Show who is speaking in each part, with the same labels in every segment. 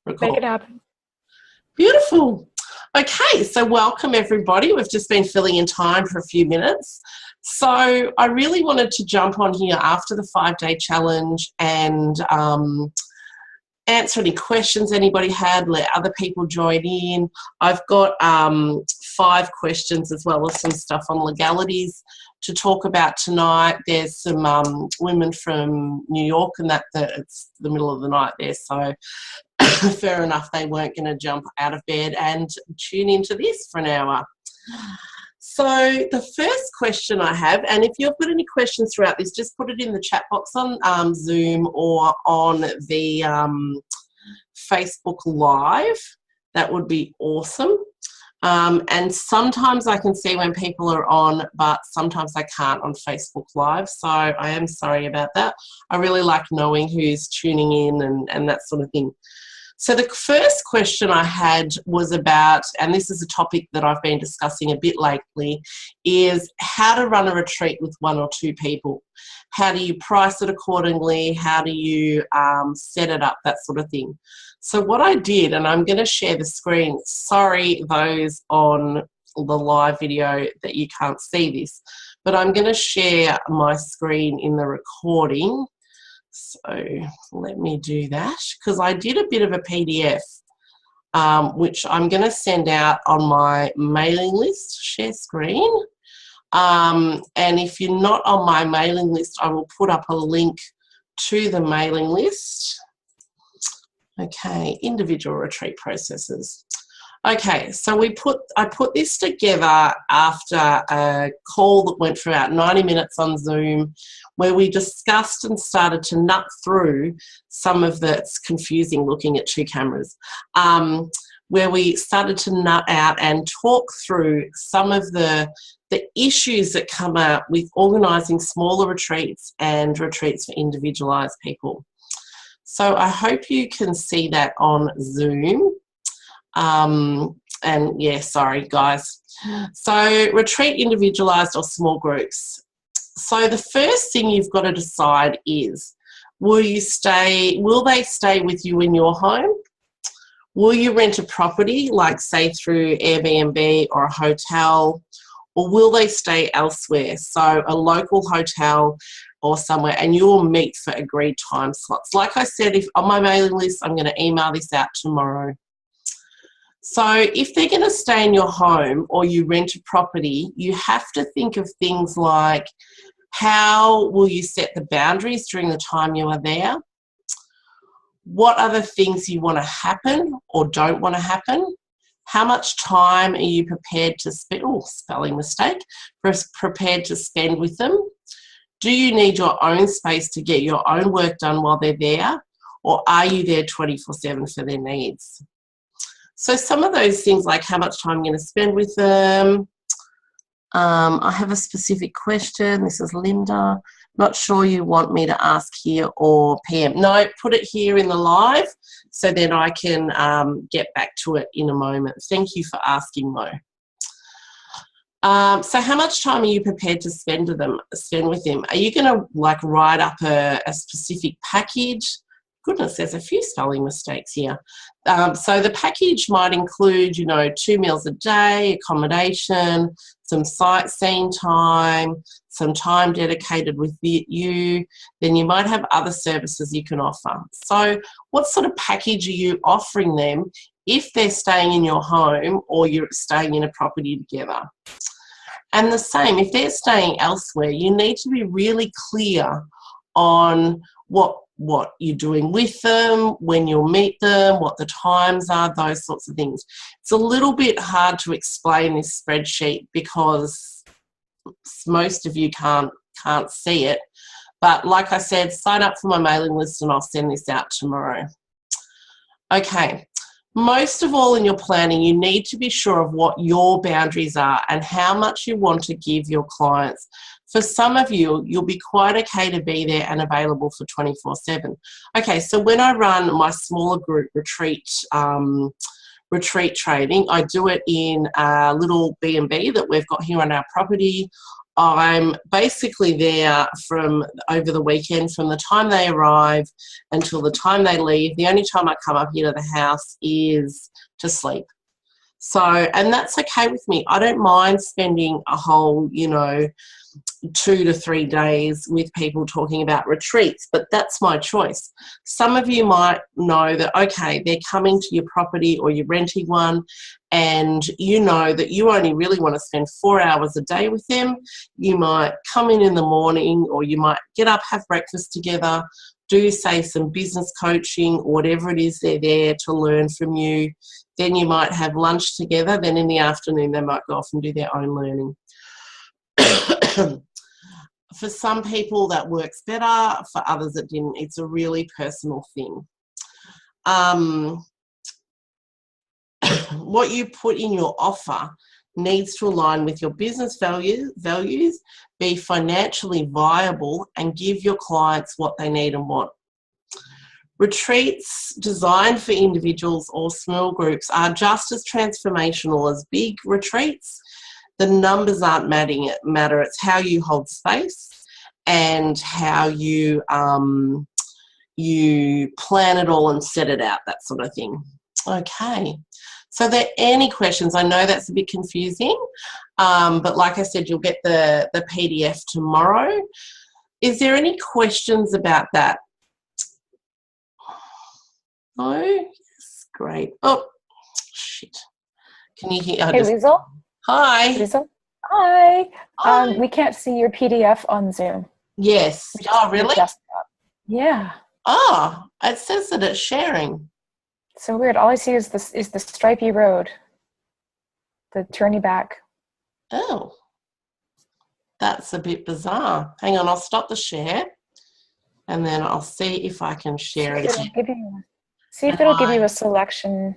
Speaker 1: Make
Speaker 2: Record.
Speaker 1: it happen.
Speaker 2: Beautiful. Okay, so welcome everybody. We've just been filling in time for a few minutes. So I really wanted to jump on here after the 5-day challenge and answer any questions anybody had, let other people join in. I've got 5 questions as well as some stuff on legalities to talk about tonight. There's some women from New York and that it's the middle of the night there, so fair enough, they weren't going to jump out of bed and tune into this for an hour. So the first question I have, and if you've got any questions throughout this, just put it in the chat box on Zoom or on the Facebook Live. That would be awesome. And sometimes I can see when people are on, but sometimes I can't on Facebook Live. So I am sorry about that. I really like knowing who's tuning in and that sort of thing. So the first question I had was about, and this is a topic that I've been discussing a bit lately, is how to run a retreat with 1 or 2 people. How do you price it accordingly? How do you set it up, that sort of thing. So what I did, and I'm going to share the screen, sorry those on the live video that you can't see this, but I'm going to share my screen in the recording. So let me do that, because I did a bit of a PDF, which I'm going to send out on my mailing list, share screen. And if you're not on my mailing list, I will put up a link to the mailing list. Okay, individual retreat processes. Okay, so I put this together after a call that went for about 90 minutes on Zoom, where we discussed and started to nut through some of the, it's confusing looking at 2 cameras, where we started to nut out and talk through some of the issues that come out with organising smaller retreats and retreats for individualised people. So I hope you can see that on Zoom. And yeah, sorry guys. So retreat individualized or small groups. So the first thing you've got to decide is, will they stay with you in your home? Will you rent a property, like say through Airbnb or a hotel, or will they stay elsewhere? So a local hotel or somewhere, and you will meet for agreed time slots. Like I said, if on my mailing list, I'm going to email this out tomorrow. So if they're going to stay in your home or you rent a property, you have to think of things like, how will you set the boundaries during the time you are there? What other things you want to happen or don't want to happen? How much time are you prepared to spend, spelling mistake, prepared to spend with them? Do you need your own space to get your own work done while they're there? Or are you there 24/7 for their needs? So some of those things, like how much time I'm going to spend with them. I have a specific question. This is Linda. Not sure you want me to ask here or PM. No, put it here in the live so then I can get back to it in a moment. Thank you for asking though. So how much time are you prepared to spend with them? Are you going to like write up a specific package? Goodness, there's a few spelling mistakes here. So the package might include, 2 meals a day, accommodation, some sightseeing time, some time dedicated with you. Then you might have other services you can offer. So what sort of package are you offering them if they're staying in your home or you're staying in a property together? And the same, if they're staying elsewhere, you need to be really clear on what you're doing with them, when you'll meet them, what the times are, those sorts of things. It's a little bit hard to explain this spreadsheet because most of you can't see it. But like I said, sign up for my mailing list and I'll send this out tomorrow. Okay. Most of all in your planning, you need to be sure of what your boundaries are and how much you want to give your clients. For some of you, you'll be quite okay to be there and available for 24/7. Okay, so when I run my smaller group retreat retreat training. I do it in a little B&B that we've got here on our property. I'm basically there from over the weekend, from the time they arrive until the time they leave. The only time I come up here to the house is to sleep. So, and that's okay with me. I don't mind spending a whole, 2 to 3 days with people talking about retreats, but that's my choice. Some of you might know that, okay, they're coming to your property or you're renting one, and you know that you only really want to spend 4 hours a day with them. You might come in the morning, or you might get up, have breakfast together, do, say, some business coaching, or whatever it is they're there to learn from you. Then you might have lunch together. Then in the afternoon, they might go off and do their own learning. For some people, that works better. For others, it didn't. It's a really personal thing. What you put in your offer needs to align with your business values, be financially viable, and give your clients what they need and want. Retreats designed for individuals or small groups are just as transformational as big retreats. The numbers aren't matter. It's how you hold space and how you plan it all and set it out, that sort of thing. Okay. So are there any questions? I know that's a bit confusing, but like I said, you'll get the PDF tomorrow. Is there any questions about that? No? Yes, great. Oh, shit. Can you hear?
Speaker 1: Hey, Liesl.
Speaker 2: Hi.
Speaker 1: Liesl. Hi.
Speaker 2: Hi.
Speaker 1: We can't see your PDF on Zoom.
Speaker 2: Yes. Oh, really?
Speaker 1: Yeah.
Speaker 2: Oh, it says that it's sharing.
Speaker 1: So weird. All I see is the stripy road, the turny back.
Speaker 2: Oh, that's a bit bizarre. Hang on, I'll stop the share, and then I'll see if I can share it again.
Speaker 1: See if it'll give you a selection.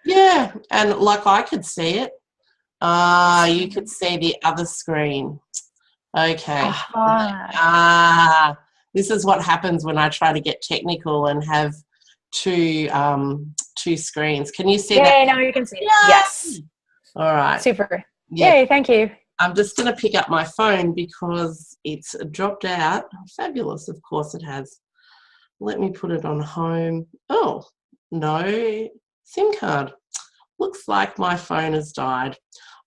Speaker 2: Yeah, and like I could see it. You could see the other screen. Okay. This is what happens when I try to get technical and have two screens. Can you see that?
Speaker 1: Yay, now you can see it. Yes.
Speaker 2: All right.
Speaker 1: Super.
Speaker 2: Yep.
Speaker 1: Yay, thank you.
Speaker 2: I'm just going to pick up my phone because it's dropped out. Fabulous, of course it has. Let me put it on home. Oh, no SIM card. Looks like my phone has died.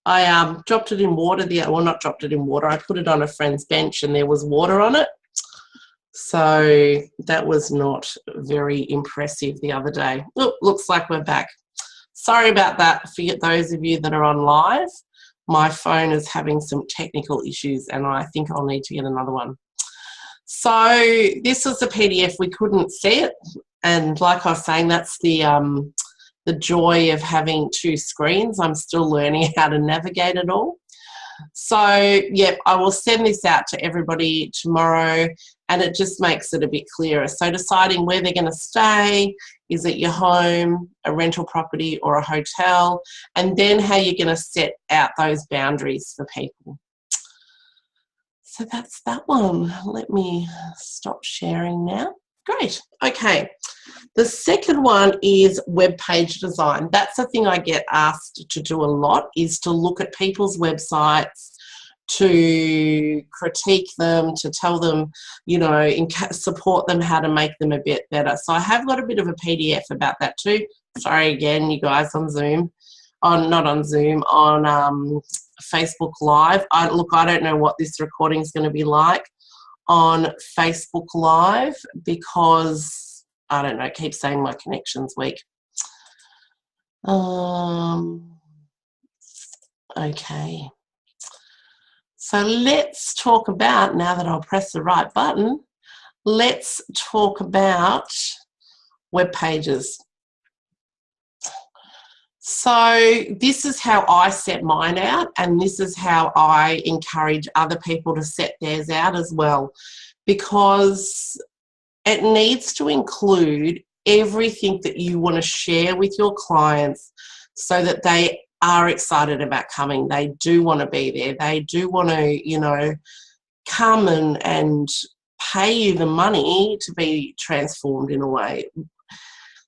Speaker 2: I dropped it in water. Well, not dropped it in water. I put it on a friend's bench and there was water on it. So that was not very impressive the other day. Oh, looks like we're back. Sorry about that for those of you that are on live. My phone is having some technical issues and I think I'll need to get another one. So this was the PDF. We couldn't see it. And like I was saying, that's the joy of having two screens. I'm still learning how to navigate it all. So, yep, I will send this out to everybody tomorrow and it just makes it a bit clearer. So deciding where they're going to stay, is it your home, a rental property or a hotel, and then how you're going to set out those boundaries for people. So that's that one. Let me stop sharing now. Great. Okay. The second one is web page design. That's the thing I get asked to do a lot, is to look at people's websites, to critique them, to tell them, support them how to make them a bit better. So I have got a bit of a PDF about that too. Sorry again, you guys, on Zoom. Not on Zoom, on Facebook Live. I don't know what this recording is going to be like on Facebook Live because, I don't know, I keep saying my connection's weak. Okay. So let's talk about, now that I'll press the right button, let's talk about web pages. So this is how I set mine out, and this is how I encourage other people to set theirs out as well, because it needs to include everything that you want to share with your clients so that they are excited about coming. They do want to be there. They do want to, come and pay you the money to be transformed in a way.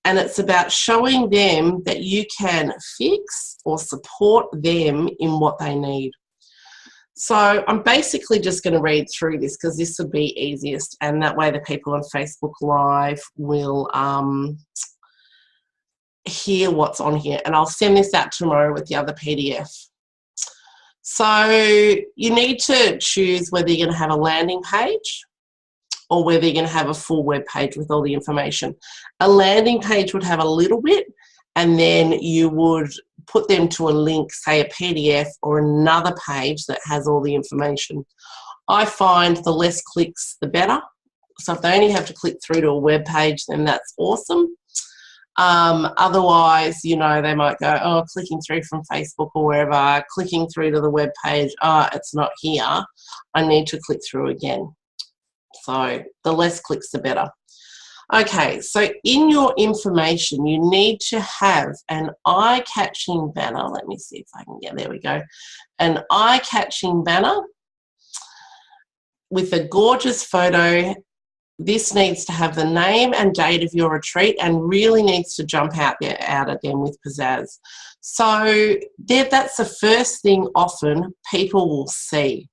Speaker 2: And it's about showing them that you can fix or support them in what they need. So I'm basically just going to read through this because this would be easiest, and that way the people on Facebook Live will hear what's on here, and I'll send this out tomorrow with the other PDF. So you need to choose whether you're going to have a landing page or whether you're going to have a full web page with all the information. A landing page would have a little bit, and then you would put them to a link, say a PDF or another page that has all the information. I find the less clicks, the better. So if they only have to click through to a web page, then that's awesome. Otherwise, you know, they might go, oh, clicking through from Facebook or wherever, clicking through to the web page, oh, it's not here. I need to click through again. So the less clicks, the better. Okay, so in your information, you need to have an eye-catching banner. Let me see if I can get, there we go. An eye-catching banner with a gorgeous photo. This needs to have the name and date of your retreat and really needs to jump out at them with pizzazz. So that's the first thing often people will see.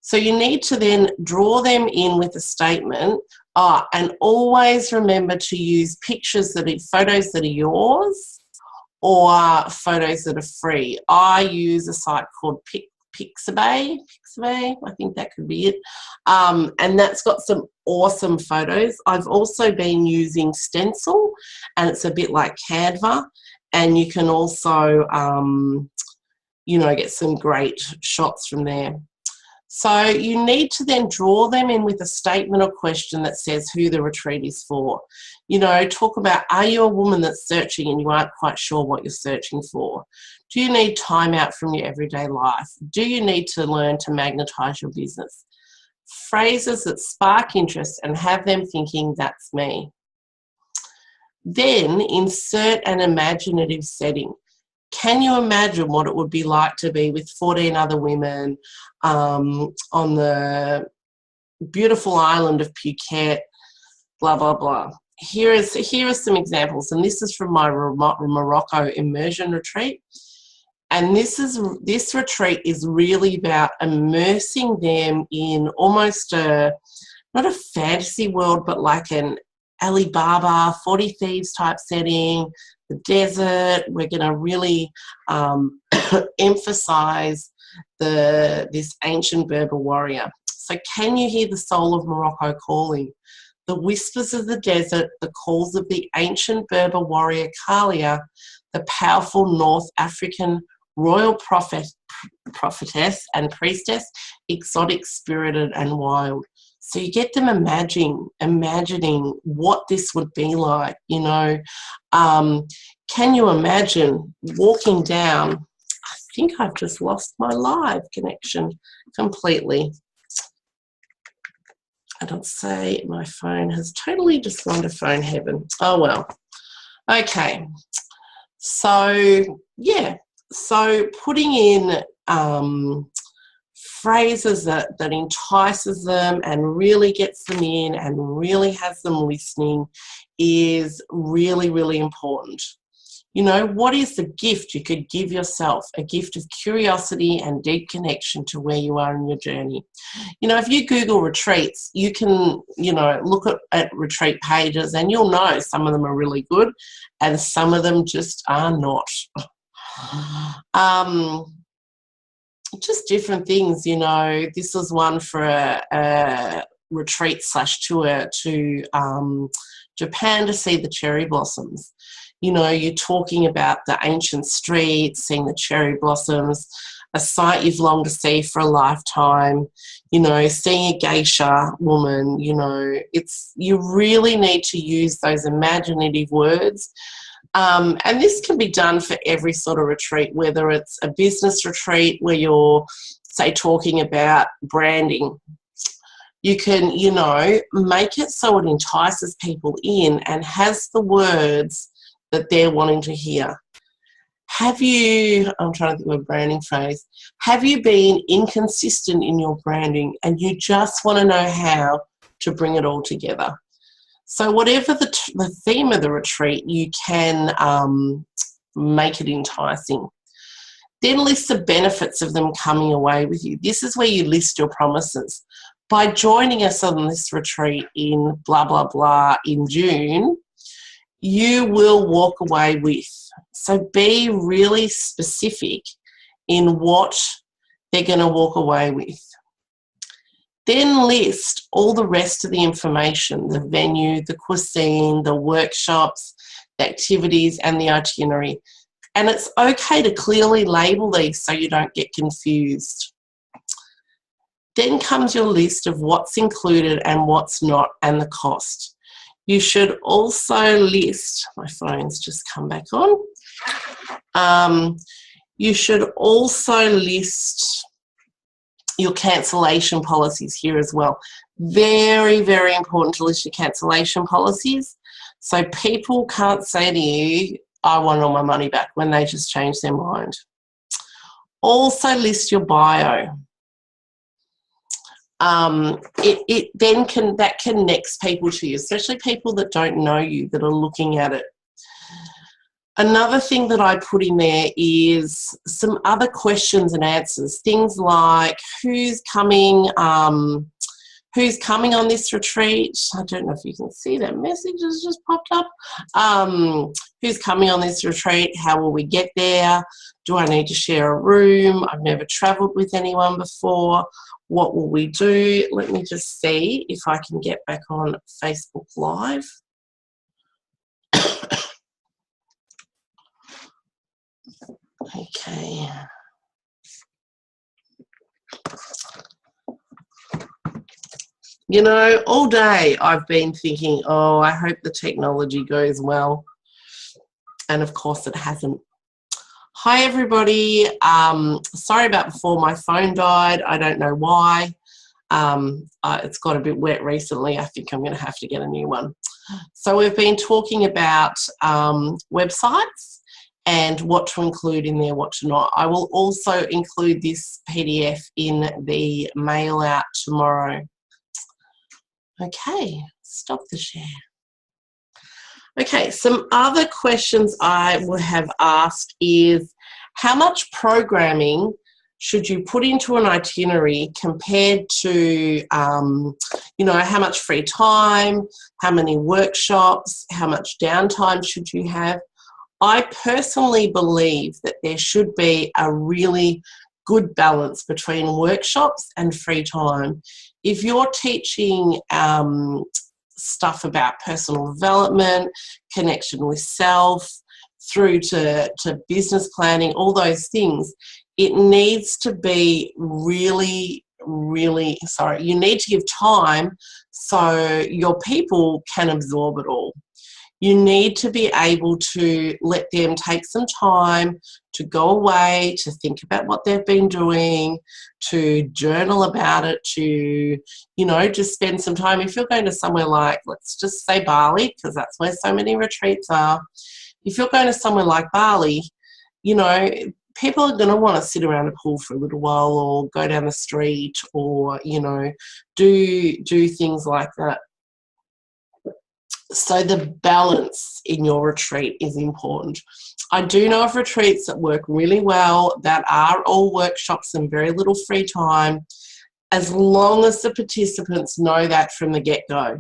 Speaker 2: So you need to then draw them in with a statement. And always remember to use pictures photos that are yours or photos that are free. I use a site called Pixabay, I think that could be it. And that's got some awesome photos. I've also been using Stencil, and it's a bit like Canva, and you can also, you know, get some great shots from there. So you need to then draw them in with a statement or question that says who the retreat is for. You know, talk about, are you a woman that's searching and you aren't quite sure what you're searching for? Do you need time out from your everyday life? Do you need to learn to magnetize your business? Phrases that spark interest and have them thinking, that's me. Then insert an imaginative setting. Can you imagine what it would be like to be with 14 other women on the beautiful island of Phuket, blah, blah, blah. Here are some examples, and this is from my Morocco immersion retreat. And this retreat is really about immersing them in almost not a fantasy world, but like an Alibaba, 40 Thieves type setting, the desert. We're going to really emphasize this ancient Berber warrior. So can you hear the soul of Morocco calling? The whispers of the desert, the calls of the ancient Berber warrior Kalia, the powerful North African royal prophetess and priestess, exotic, spirited and wild. So you get them imagining what this would be like, you know. Can you imagine walking down? I think I've just lost my live connection completely. I don't say my phone has totally just gone to phone heaven. Oh, well. Okay. So, yeah. So putting in phrases that entices them and really gets them in and really has them listening is really, really important. You know, what is the gift you could give yourself? A gift of curiosity and deep connection to where you are in your journey. You know, if you Google retreats, you can, you know, look at retreat pages and you'll know some of them are really good and some of them just are not. Just different things, you know. This was one for a retreat/tour to Japan to see the cherry blossoms. You know, you're talking about the ancient streets, seeing the cherry blossoms, a sight you've longed to see for a lifetime, you know, seeing a geisha woman, you know. You really need to use those imaginative words. And this can be done for every sort of retreat, whether it's a business retreat where you're, say, talking about branding. You can, you know, make it so it entices people in and has the words that they're wanting to hear. I'm trying to think of a branding phrase. Have you been inconsistent in your branding and you just want to know how to bring it all together? So whatever the theme of the retreat, you can make it enticing. Then list the benefits of them coming away with you. This is where you list your promises. By joining us on this retreat in blah, blah, blah in June, you will walk away with. So be really specific in what they're going to walk away with. Then list all the rest of the information, the venue, the cuisine, the workshops, the activities, and the itinerary. And it's okay to clearly label these so you don't get confused. Then comes your list of what's included and what's not, and the cost. You should also list, my phone's just come back on. You should also list your cancellation policies here as well. Very, very important to list your cancellation policies. So people can't say to you, I want all my money back, when they just change their mind. Also list your bio. That connects people to you, especially people that don't know you, that are looking at it. Another thing that I put in there is some other questions and answers. Things like who's coming on this retreat? I don't know if you can see that message has just popped up. Who's coming on this retreat? How will we get there? Do I need to share a room? I've never travelled with anyone before. What will we do? Let me just see if I can get back on Facebook Live. Okay. You know, all day I've been thinking, oh, I hope the technology goes well. And of course it hasn't. Hi, everybody. Sorry about before, my phone died. I don't know why. It's got a bit wet recently. I think I'm going to have to get a new one. So we've been talking about websites and what to include in there, what to not. I will also include this PDF in the mail out tomorrow. Okay, stop the share. Okay, some other questions I would have asked is, how much programming should you put into an itinerary compared to, how much free time, how many workshops, how much downtime should you have? I personally believe that there should be a really good balance between workshops and free time. If you're teaching stuff about personal development, connection with self, through to business planning, all those things, it needs to be really, you need to give time so your people can absorb it all. You need to be able to let them take some time to go away, to think about what they've been doing, to journal about it, to, just spend some time. If you're going to somewhere like, let's just say Bali, because that's where so many retreats are. If you're going to somewhere like Bali, people are going to want to sit around a pool for a little while, or go down the street, or, do things like that. So the balance in your retreat is important. I do know of retreats that work really well, that are all workshops and very little free time, as long as the participants know that from the get-go.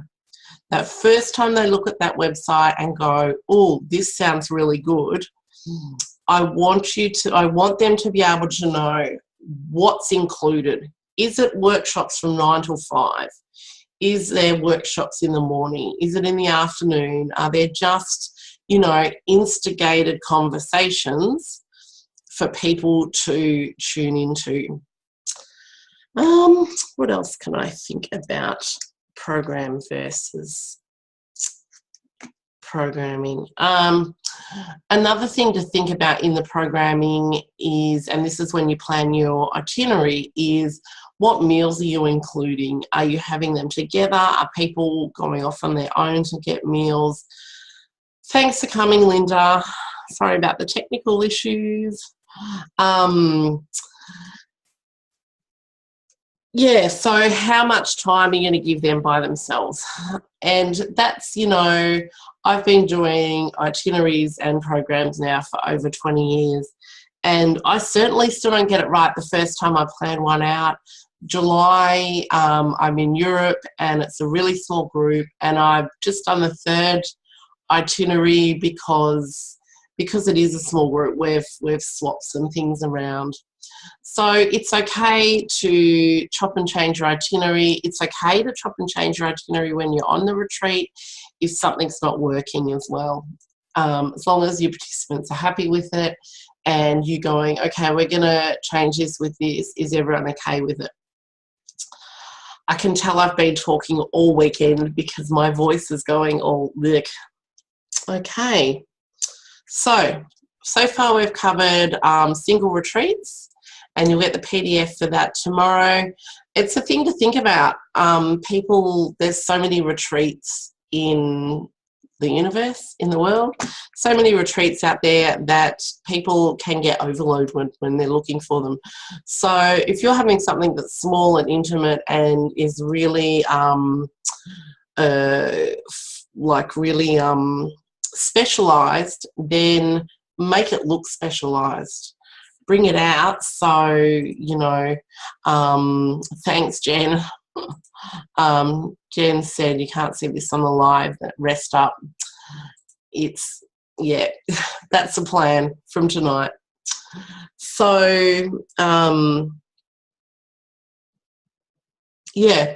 Speaker 2: That first time they look at that website and go, oh, this sounds really good, I want them to be able to know what's included. Is it workshops from 9 till 5? Is there workshops in the morning? Is it in the afternoon? Are there just, instigated conversations for people to tune into? What else can I think about program versus programming? Another thing to think about in the programming is, and this is when you plan your itinerary, is what meals are you including? Are you having them together? Are people going off on their own to get meals? Thanks for coming, Linda. Sorry about the technical issues. Yeah, so how much time are you going to give them by themselves? And that's, I've been doing itineraries and programs now for over 20 years, and I certainly still don't get it right the first time I plan one out. July, I'm in Europe, and it's a really small group, and I've just done the third itinerary because it is a small group. We've swapped some things around. So it's okay to chop and change your itinerary. It's okay to chop and change your itinerary when you're on the retreat if something's not working as well. As long as your participants are happy with it and you going, okay, we're going to change this with this. Is everyone okay with it? I can tell I've been talking all weekend because my voice is going all lick. Okay. So far we've covered single retreats, and you'll get the PDF for that tomorrow. It's a thing to think about. There's so many retreats in the universe, in the world, so many retreats out there that people can get overloaded when they're looking for them. So if you're having something that's small and intimate and is really specialized, then make it look specialized. Bring it out. So, thanks, Jen. Jen said you can't see this on the live, that rest up. That's the plan from tonight. So,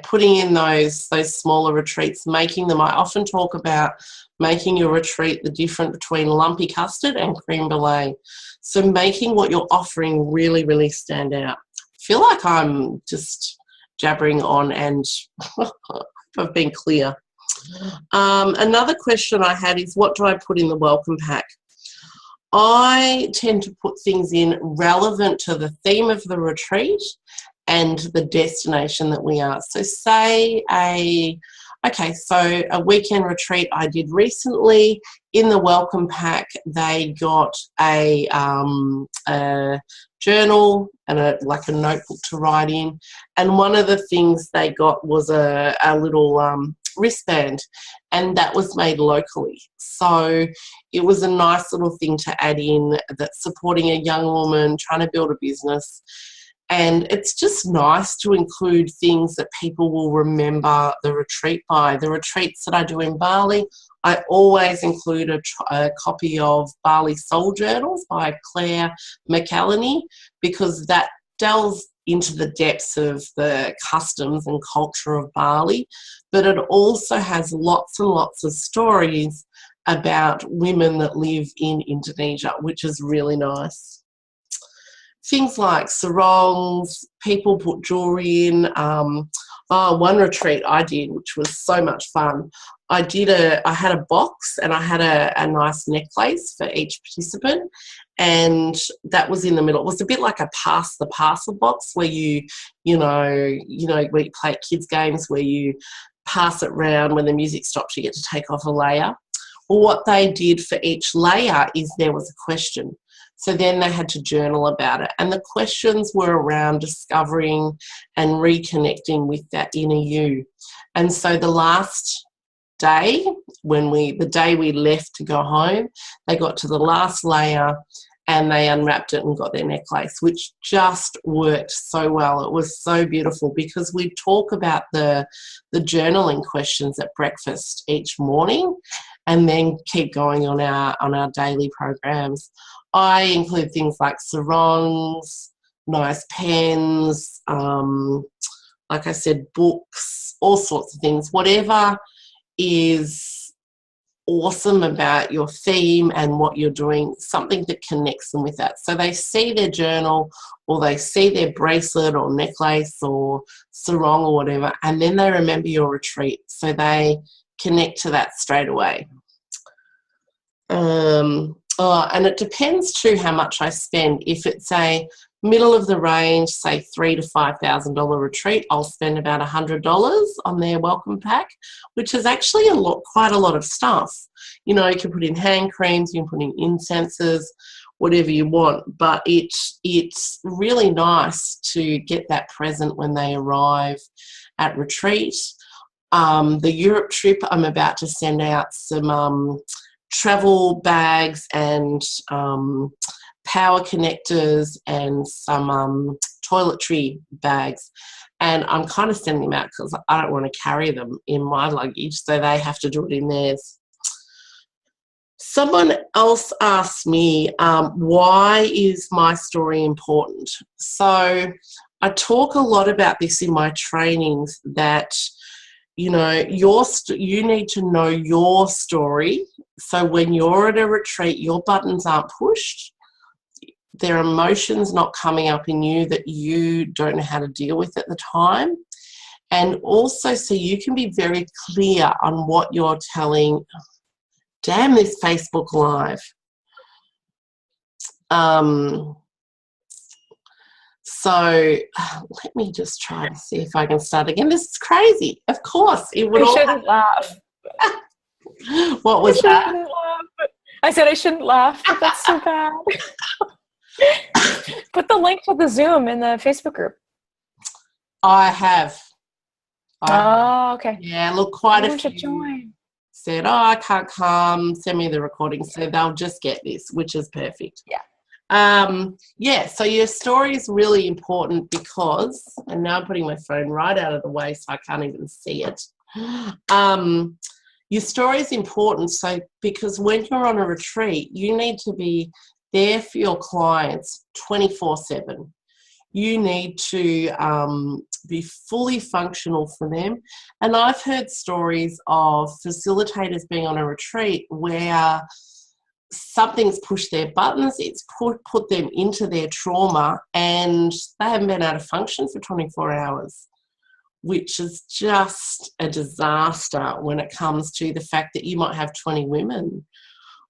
Speaker 2: putting in those smaller retreats, making them. I often talk about making your retreat the difference between lumpy custard and creme brulee. So making what you're offering really, really stand out. I feel like I'm just jabbering on, and I've been clear. Another question I had is, what do I put in the welcome pack? I tend to put things in relevant to the theme of the retreat and the destination that we are. So say a weekend retreat I did recently. In the welcome pack, they got a journal and a notebook to write in. And one of the things they got was a little wristband, and that was made locally. So it was a nice little thing to add in that's supporting a young woman trying to build a business. And it's just nice to include things that people will remember the retreat by. The retreats that I do in Bali, I always include a copy of Bali Soul Journals by Claire McElhenney, because that delves into the depths of the customs and culture of Bali, but it also has lots and lots of stories about women that live in Indonesia, which is really nice. Things like sarongs, people put jewelry in. One retreat I did, which was so much fun, I had a box, and I had a nice necklace for each participant, and that was in the middle. It was a bit like a pass the parcel box where where you play at kids games where you pass it round. When the music stops, you get to take off a layer. Well, what they did for each layer is there was a question. So then they had to journal about it. And the questions were around discovering and reconnecting with that inner you. And so the last day, the day we left to go home, they got to the last layer and they unwrapped it and got their necklace, which just worked so well. It was so beautiful because we talk about the journaling questions at breakfast each morning and then keep going on our daily programs. I include things like sarongs, nice pens, like I said, books, all sorts of things, whatever is awesome about your theme and what you're doing, something that connects them with that. So they see their journal or they see their bracelet or necklace or sarong or whatever, and then they remember your retreat. So they connect to that straight away. And it depends too how much I spend. If it's a middle of the range, say $3,000 to $5,000 retreat, I'll spend about $100 on their welcome pack, which is actually quite a lot of stuff. You can put in hand creams, you can put in incenses. whatever you want. But it's really nice to get that present when they arrive at retreat. The Europe trip, I'm about to send out some travel bags and power connectors and some toiletry bags. And I'm kind of sending them out because I don't want to carry them in my luggage, so they have to do it in theirs. Someone else asked me, why is my story important? So I talk a lot about this in my trainings, that, you know, you need to know your story. So when you're at a retreat, your buttons aren't pushed. There are emotions not coming up in you that you don't know how to deal with at the time. And also, so you can be very clear on what you're telling. Damn this Facebook Live. So let me just try to see if I can start again. This is crazy. Of course, it would.
Speaker 1: I shouldn't laugh.
Speaker 2: What was that?
Speaker 1: Laugh. I said I shouldn't laugh, but that's so bad. Put the link to the Zoom in the Facebook group.
Speaker 2: I have.
Speaker 1: Oh, okay.
Speaker 2: Yeah, look, quite a
Speaker 1: should
Speaker 2: few
Speaker 1: join.
Speaker 2: said, oh, I can't come, send me the recording. So they'll just get this, which is perfect.
Speaker 1: Yeah.
Speaker 2: Yeah, so your story is really important because, and now I'm putting my phone right out of the way so I can't even see it. Your story is important, so because when you're on a retreat, you need to be there for your clients 24/7. You need to be fully functional for them. And I've heard stories of facilitators being on a retreat where something's pushed their buttons, it's put them into their trauma, and they haven't been able to function for 24 hours, which is just a disaster when it comes to the fact that you might have 20 women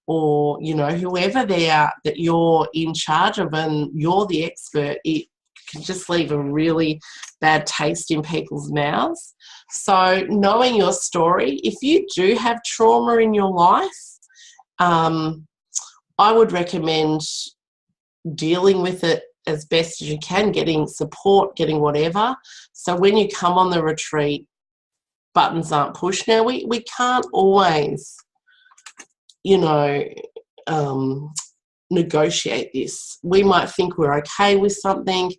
Speaker 2: or, you know, whoever they are that you're in charge of and you're the expert. It can just leave a really bad taste in people's mouths. So knowing your story, if you do have trauma in your life, I would recommend dealing with it as best as you can, getting support, getting whatever. So when you come on the retreat, buttons aren't pushed. Now, we can't always, you know, negotiate this. We might think we're okay with something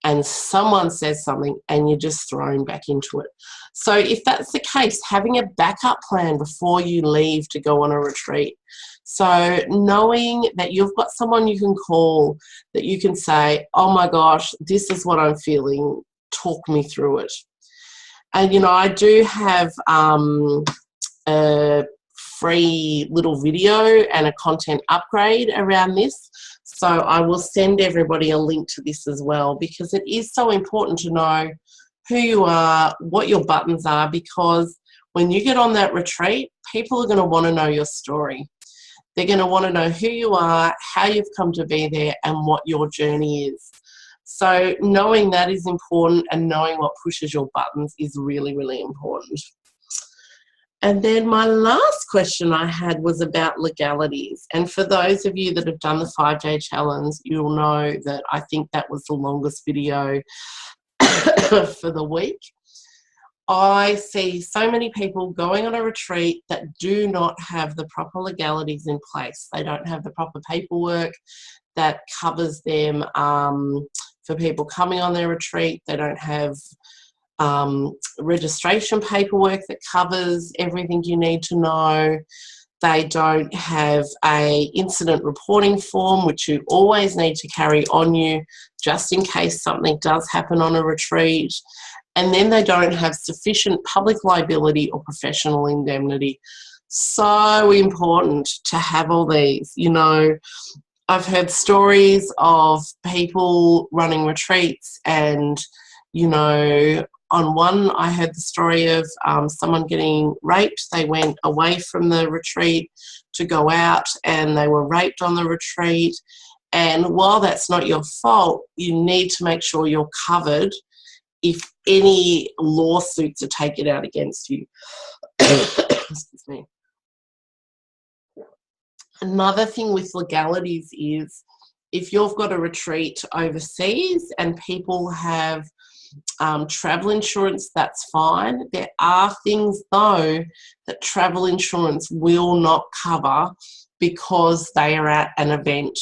Speaker 2: and someone says something and you're just thrown back into it. So if that's the case, having a backup plan before you leave to go on a retreat. So knowing that you've got someone you can call, that you can say, oh my gosh, this is what I'm feeling, talk me through it. And, you know, I do have a free little video and a content upgrade around this. So I will send everybody a link to this as well, because it is so important to know who you are, what your buttons are, because when you get on that retreat, people are going to want to know your story. They're going to want to know who you are, how you've come to be there, and what your journey is. So knowing that is important, and knowing what pushes your buttons is really, really important. And then my last question I had was about legalities. And for those of you that have done the 5-day challenge, you'll know that I think that was the longest video for the week. I see so many people going on a retreat that do not have the proper legalities in place. They don't have the proper paperwork that covers them for people coming on their retreat. They don't have registration paperwork that covers everything you need to know. They don't have a incident reporting form, which you always need to carry on you just in case something does happen on a retreat. And then they don't have sufficient public liability or professional indemnity. So important to have all these. You know, I've heard stories of people running retreats and, you know, on one I heard the story of someone getting raped. They went away from the retreat to go out and they were raped on the retreat. And while that's not your fault, you need to make sure you're covered if any lawsuits are taken out against you. Excuse me. Another thing with legalities is if you've got a retreat overseas and people have travel insurance, that's fine. There are things, though, that travel insurance will not cover because they are at an event.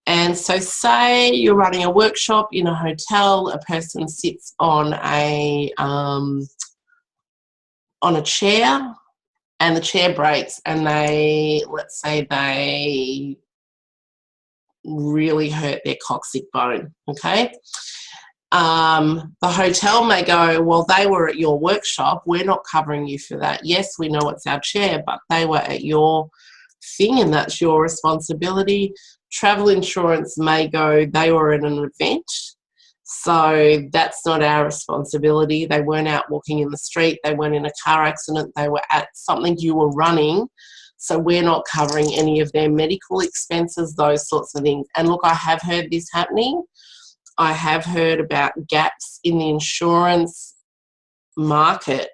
Speaker 2: And so say you're running a workshop in a hotel, a person sits on a chair and the chair breaks and let's say they really hurt their coccyx bone, okay? The hotel may go, well, they were at your workshop, we're not covering you for that. Yes, we know it's our chair, but they were at your thing and that's your responsibility. Travel insurance may go, they were at an event, so that's not our responsibility. They weren't out walking in the street, they weren't in a car accident, they were at something you were running, so we're not covering any of their medical expenses, those sorts of things. And look, I have heard this happening. I have heard about gaps in the insurance market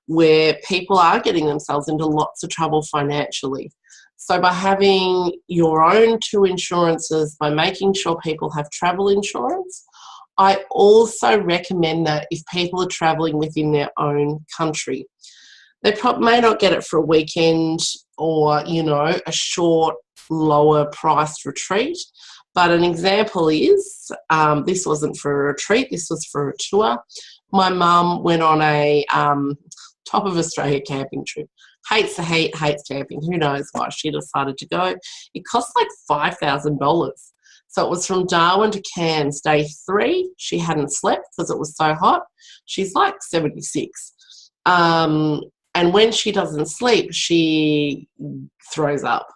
Speaker 2: where people are getting themselves into lots of trouble financially. So by having your own two insurances, by making sure people have travel insurance, I also recommend that if people are travelling within their own country. They may not get it for a weekend or, you know, a short, lower priced retreat. But an example is, this wasn't for a retreat, this was for a tour. My mum went on a top of Australia camping trip. Hates the heat, hates camping. Who knows why she decided to go. It cost like $5,000. So it was from Darwin to Cairns, day 3. She hadn't slept because it was so hot. She's like 76. And when she doesn't sleep, she throws up.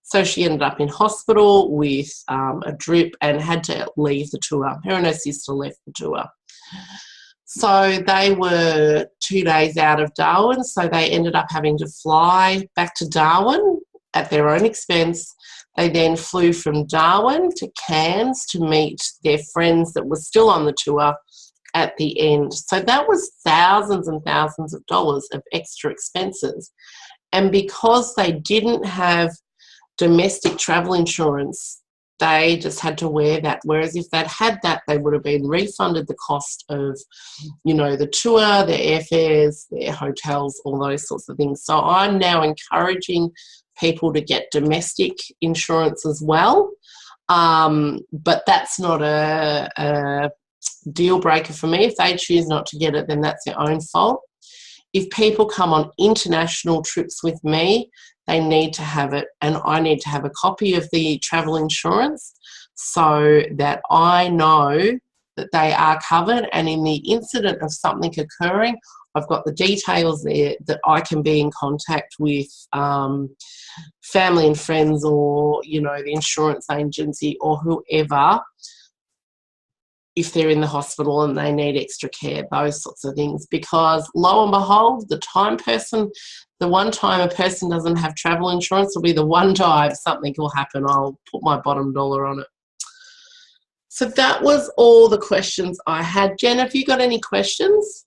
Speaker 2: So she ended up in hospital with a drip and had to leave the tour. Her and her sister left the tour. So they were 2 days out of Darwin, so they ended up having to fly back to Darwin at their own expense. They then flew from Darwin to Cairns to meet their friends that were still on the tour at the end. So that was thousands and thousands of dollars of extra expenses. And because they didn't have domestic travel insurance, they just had to wear that. Whereas if they'd had that, they would have been refunded the cost of, you know, the tour, their airfares, their hotels, all those sorts of things. So I'm now encouraging people to get domestic insurance as well. But that's not a deal breaker for me. If they choose not to get it, then that's their own fault. If people come on international trips with me, they need to have it, and I need to have a copy of the travel insurance so that I know that they are covered, and in the incident of something occurring, I've got the details there that I can be in contact with family and friends, or, you know, the insurance agency or whoever, if they're in the hospital and they need extra care, those sorts of things. Because lo and behold, the one time a person doesn't have travel insurance will be the one time something will happen. I'll put my bottom dollar on it. So that was all the questions I had. Jen, have you got any questions?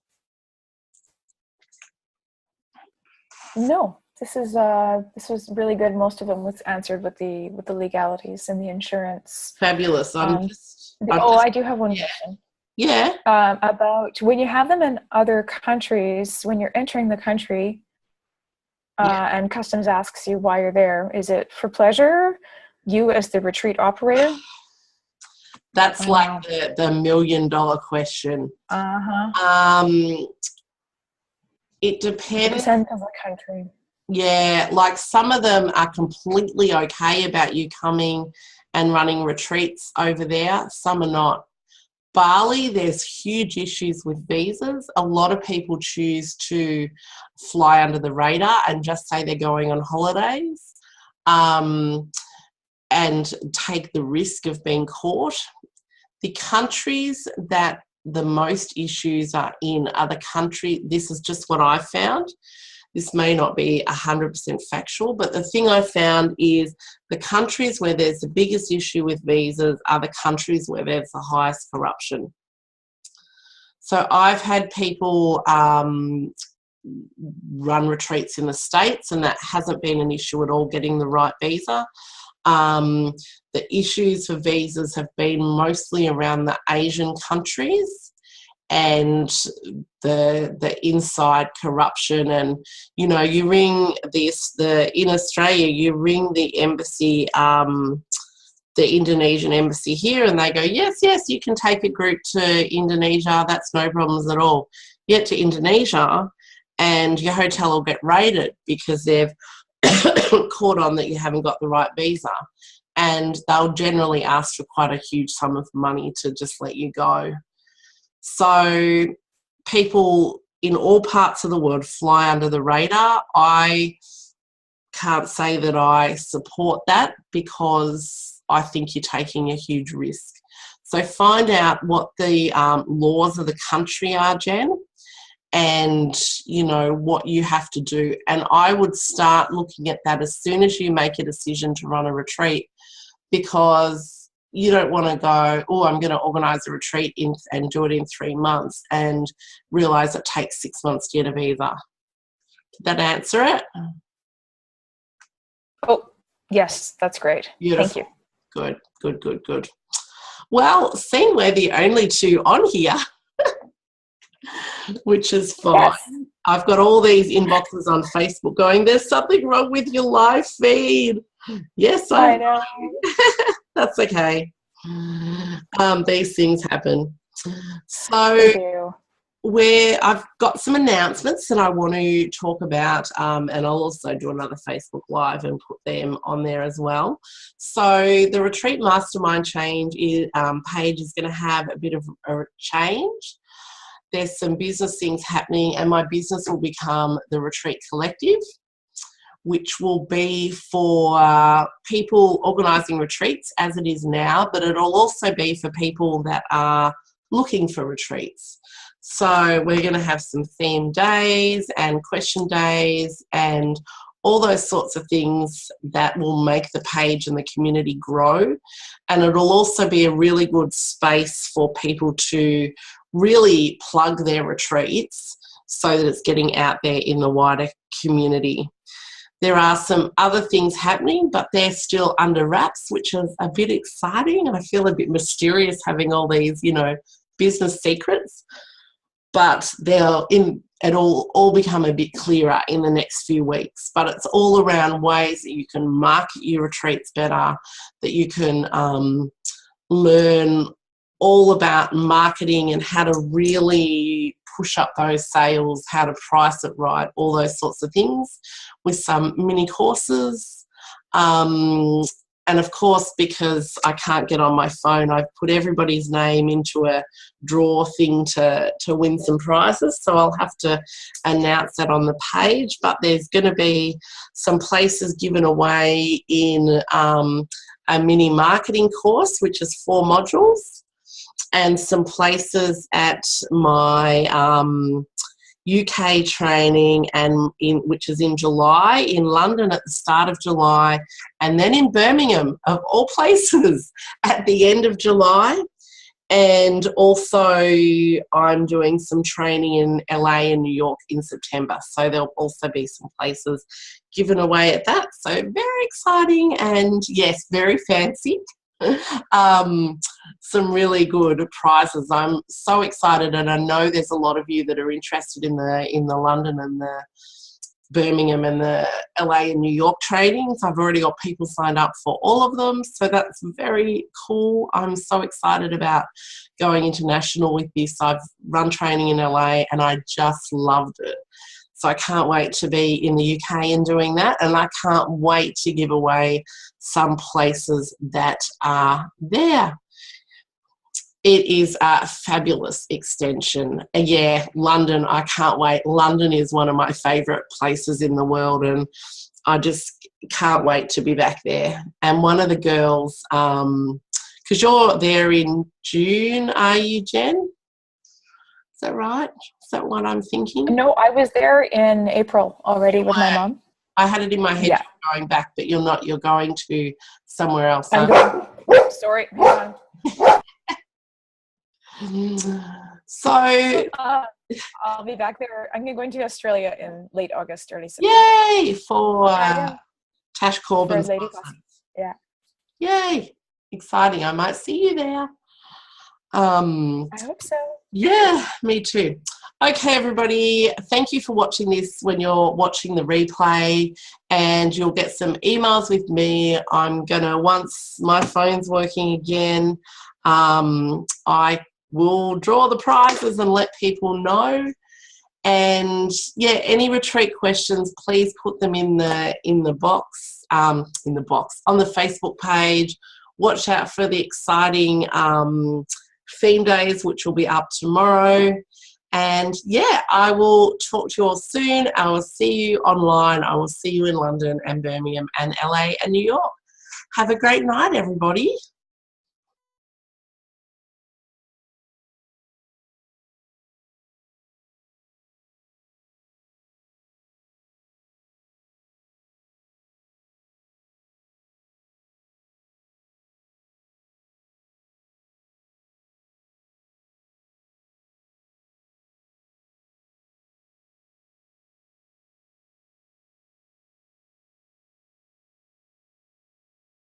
Speaker 1: No, this was really good. Most of them was answered with the legalities and the insurance.
Speaker 2: Fabulous.
Speaker 1: I do have one question.
Speaker 2: Yeah.
Speaker 1: About when you have them in other countries, when you're entering the country, and customs asks you why you're there, is it for pleasure? You as the retreat operator?
Speaker 2: That's like the $1 million question. It depends.
Speaker 1: It depends on the country.
Speaker 2: Yeah, like some of them are completely okay about you coming and running retreats over there. Some are not. Bali, there's huge issues with visas. A lot of people choose to fly under the radar and just say they're going on holidays, and take the risk of being caught. The countries that the most issues are in are the country, this is just what I found. This may not be 100% factual, but the thing I found is the countries where there's the biggest issue with visas are the countries where there's the highest corruption. So I've had people run retreats in the States, and that hasn't been an issue at all, getting the right visa. The issues for visas have been mostly around the Asian countries and the inside corruption. And you ring in Australia, you ring the embassy, the Indonesian embassy here, and they go, yes, you can take a group to Indonesia, that's no problems at all. Get to Indonesia and your hotel will get raided because they've caught on that you haven't got the right visa, and they'll generally ask for quite a huge sum of money to just let you go. So people in all parts of the world fly under the radar. I can't say that I support that because I think you're taking a huge risk. So find out what the laws of the country are, Jen, and what you have to do. And I would start looking at that as soon as you make a decision to run a retreat, because you don't want to go, oh, I'm going to organise a retreat and do it in 3 months and realise it takes 6 months to get a visa. Did that answer it?
Speaker 1: Oh, yes, that's great.
Speaker 2: Beautiful.
Speaker 1: Thank you.
Speaker 2: Good. Well, seeing we're the only two on here, which is fine. Yes. I've got all these inboxes on Facebook going, there's something wrong with your live feed. Yes, I know. That's okay. These things happen. So I've got some announcements that I want to talk about, and I'll also do another Facebook Live and put them on there as well. So the Retreat Mastermind page is going to have a bit of a change. There's some business things happening, and my business will become the Retreat Collective, which will be for people organising retreats as it is now, but it'll also be for people that are looking for retreats. So we're going to have some theme days and question days and all those sorts of things that will make the page and the community grow. And it'll also be a really good space for people to really plug their retreats so that it's getting out there in the wider community. There are some other things happening, but they're still under wraps, which is a bit exciting. And I feel a bit mysterious having all these, business secrets. But it'll all become a bit clearer in the next few weeks. But it's all around ways that you can market your retreats better, that you can learn all about marketing and how to really push up those sales, how to price it right, all those sorts of things, with some mini courses. And of course, because I can't get on my phone, I've put everybody's name into a draw thing to win some prizes. So I'll have to announce that on the page. But there's going to be some places given away in a mini marketing course, which is 4 modules, and some places at my UK training, which is in July, in London at the start of July, and then in Birmingham, of all places, at the end of July. And also I'm doing some training in LA and New York in September. So there'll also be some places given away at that. So very exciting and, yes, very fancy. Some really good prizes. I'm so excited, and I know there's a lot of you that are interested in the London and the Birmingham and the LA and New York trainings. I've already got people signed up for all of them, so that's very cool. I'm so excited about going international with this. I've run training in LA and I just loved it. So I can't wait to be in the UK and doing that, and I can't wait to give away some places that are there. It is a fabulous extension. Yeah, London, I can't wait. London is one of my favourite places in the world, and I just can't wait to be back there. And one of the girls, because you're there in June, are you, Jen? Is that right? Is that what I'm thinking?
Speaker 1: No, I was there in April already with my mom.
Speaker 2: I had it in my head going back, but you're not. You're going to somewhere else.
Speaker 1: Sorry, hang on.
Speaker 2: So
Speaker 1: I'll be back there. I'm going to Australia in late August, early September.
Speaker 2: Yay for Tash Corbin's.
Speaker 1: Lady Class. Yeah.
Speaker 2: Yay! Exciting. I might see you there.
Speaker 1: I hope so.
Speaker 2: Yeah, me too. Okay, everybody, thank you for watching this when you're watching the replay, and you'll get some emails with me. I'm going to, once my phone's working again, I will draw the prizes and let people know. And yeah, any retreat questions, please put them in the box, on the Facebook page. Watch out for the exciting theme days, which will be up tomorrow. And yeah, I will talk to you all soon. I will see you online. I will see you in London and Birmingham and LA and New York. Have a great night, everybody.